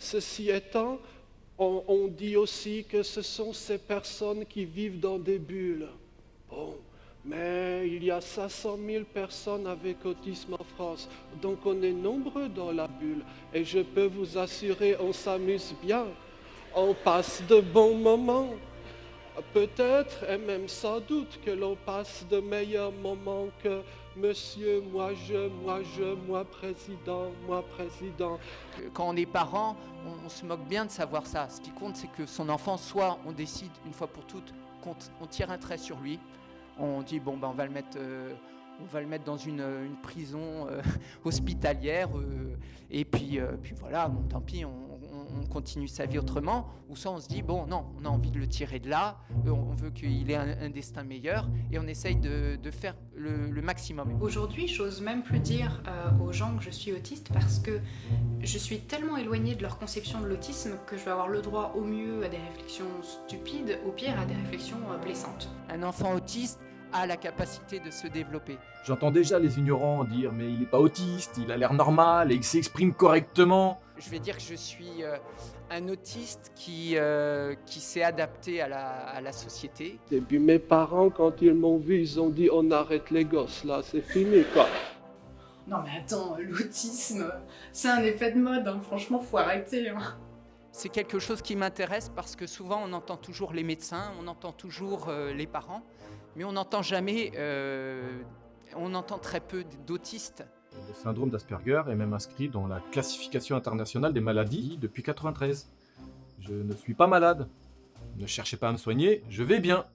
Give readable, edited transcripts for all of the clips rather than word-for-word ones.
Ceci étant, on dit aussi que ce sont ces personnes qui vivent dans des bulles. Bon, mais il y a 500 000 personnes avec autisme en France, donc on est nombreux dans la bulle. Et je peux vous assurer, on s'amuse bien, on passe de bons moments. Peut-être, et même sans doute, que l'on passe de meilleurs moments que monsieur, moi président. Quand on est parent, on se moque bien de savoir ça. Ce qui compte, c'est que son enfant, soit on décide une fois pour toutes qu'on tire un trait sur lui, on dit bon ben on va le mettre dans une prison hospitalière et puis voilà, bon, tant pis, on continue sa vie autrement, ou soit on se dit bon non, on a envie de le tirer de là, on veut qu'il ait un destin meilleur et on essaye de faire le maximum. Aujourd'hui, j'ose même plus dire aux gens que je suis autiste parce que je suis tellement éloignée de leur conception de l'autisme que je vais avoir le droit au mieux à des réflexions stupides, au pire à des réflexions blessantes. Un enfant autiste a la capacité de se développer. J'entends déjà les ignorants dire « mais il n'est pas autiste, il a l'air normal et il s'exprime correctement ». Je vais dire que je suis un autiste qui s'est adapté à la société. Et puis mes parents, quand ils m'ont vu, ils ont dit on arrête les gosses, là, c'est fini, quoi. Non mais attends, l'autisme, c'est un effet de mode, hein. Franchement, faut arrêter. Hein. C'est quelque chose qui m'intéresse parce que souvent on entend toujours les médecins, on entend toujours les parents, mais on n'entend jamais, on entend très peu d'autistes. Le syndrome d'Asperger est même inscrit dans la classification internationale des maladies depuis 1993. Je ne suis pas malade. Ne cherchez pas à me soigner, je vais bien.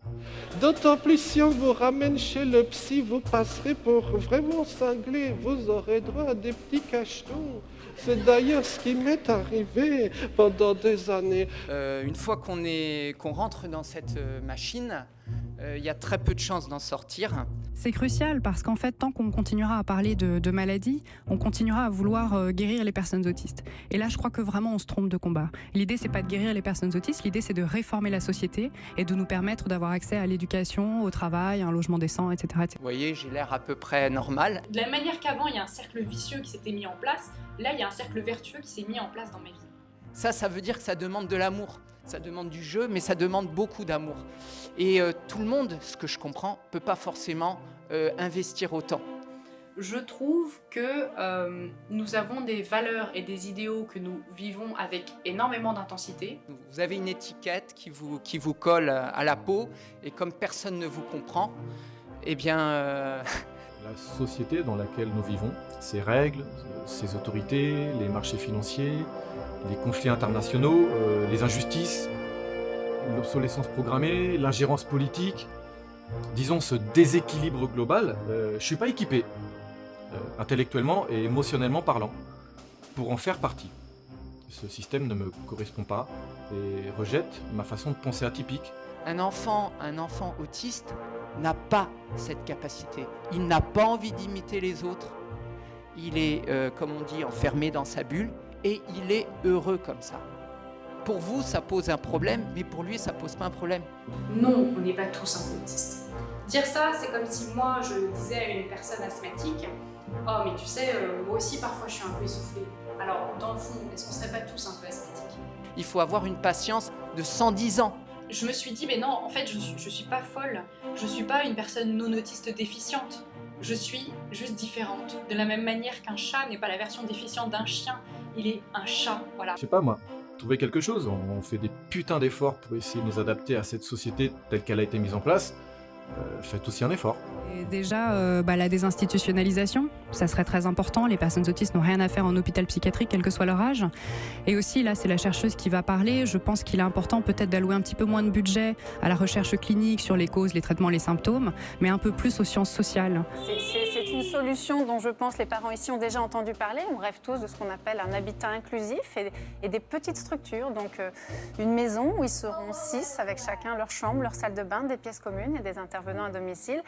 D'autant plus si on vous ramène chez le psy, vous passerez pour vraiment cinglé. Vous aurez droit à des petits cachetons. C'est d'ailleurs ce qui m'est arrivé pendant des années. Une fois qu'on rentre dans cette machine, il y a très peu de chances d'en sortir. C'est crucial parce qu'en fait, tant qu'on continuera à parler de maladies, on continuera à vouloir guérir les personnes autistes. Et là, je crois que vraiment, on se trompe de combat. L'idée, c'est pas de guérir les personnes autistes, l'idée, c'est de réformer la société et de nous permettre d'avoir accès à l'éducation, au travail, à un logement décent, etc. Vous voyez, j'ai l'air à peu près normal. De la même manière qu'avant, il y a un cercle vicieux qui s'était mis en place, là, il y a un cercle vertueux qui s'est mis en place dans ma vie. Ça veut dire que ça demande de l'amour. Ça demande du jeu, mais ça demande beaucoup d'amour. Et tout le monde, ce que je comprends, ne peut pas forcément investir autant. Je trouve que nous avons des valeurs et des idéaux que nous vivons avec énormément d'intensité. Vous avez une étiquette qui vous colle à la peau, et comme personne ne vous comprend, eh bien... La société dans laquelle nous vivons, ses règles, ses autorités, les marchés financiers, les conflits internationaux, les injustices, l'obsolescence programmée, l'ingérence politique, disons ce déséquilibre global, je ne suis pas équipé, intellectuellement et émotionnellement parlant, pour en faire partie. Ce système ne me correspond pas et rejette ma façon de penser atypique. Un enfant autiste n'a pas cette capacité. Il n'a pas envie d'imiter les autres. Il est, comme on dit, enfermé dans sa bulle et il est heureux comme ça. Pour vous, ça pose un problème, mais pour lui, ça pose pas un problème. Non, on n'est pas tous un peu autistes. Dire ça, c'est comme si moi, je disais à une personne asthmatique « Oh, mais tu sais, moi aussi, parfois, je suis un peu essoufflée. » Alors, dans le fond, est-ce qu'on serait pas tous un peu asthmatiques? Il faut avoir une patience de 110 ans. Je me suis dit, mais non, en fait, je suis pas folle. Je suis pas une personne non autiste déficiente. Je suis juste différente. De la même manière qu'un chat n'est pas la version déficiente d'un chien, il est un chat, voilà. Je sais pas moi, trouver quelque chose, on fait des putains d'efforts pour essayer de nous adapter à cette société telle qu'elle a été mise en place. Faites aussi un effort. Et déjà, la désinstitutionnalisation, ça serait très important. Les personnes autistes n'ont rien à faire en hôpital psychiatrique, quel que soit leur âge. Et aussi, là, c'est la chercheuse qui va parler. Je pense qu'il est important peut-être d'allouer un petit peu moins de budget à la recherche clinique sur les causes, les traitements, les symptômes, mais un peu plus aux sciences sociales. C'est une solution dont je pense les parents ici ont déjà entendu parler. On rêve tous de ce qu'on appelle un habitat inclusif et des petites structures. Donc une maison où ils seront 6 avec chacun leur chambre, leur salle de bain, des pièces communes et des intervenants à domicile.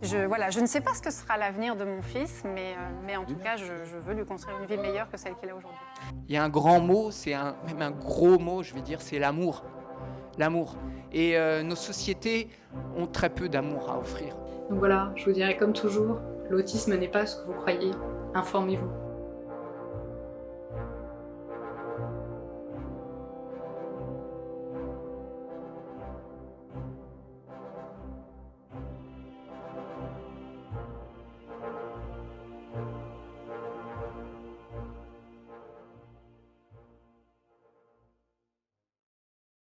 Je ne sais pas ce que sera l'avenir de mon fils, mais en tout cas, je veux lui construire une vie meilleure que celle qu'il a aujourd'hui. Il y a un grand mot, même un gros mot, je vais dire, c'est l'amour. L'amour. Et nos sociétés ont très peu d'amour à offrir. Donc voilà, je vous dirais comme toujours, l'autisme n'est pas ce que vous croyez. Informez-vous.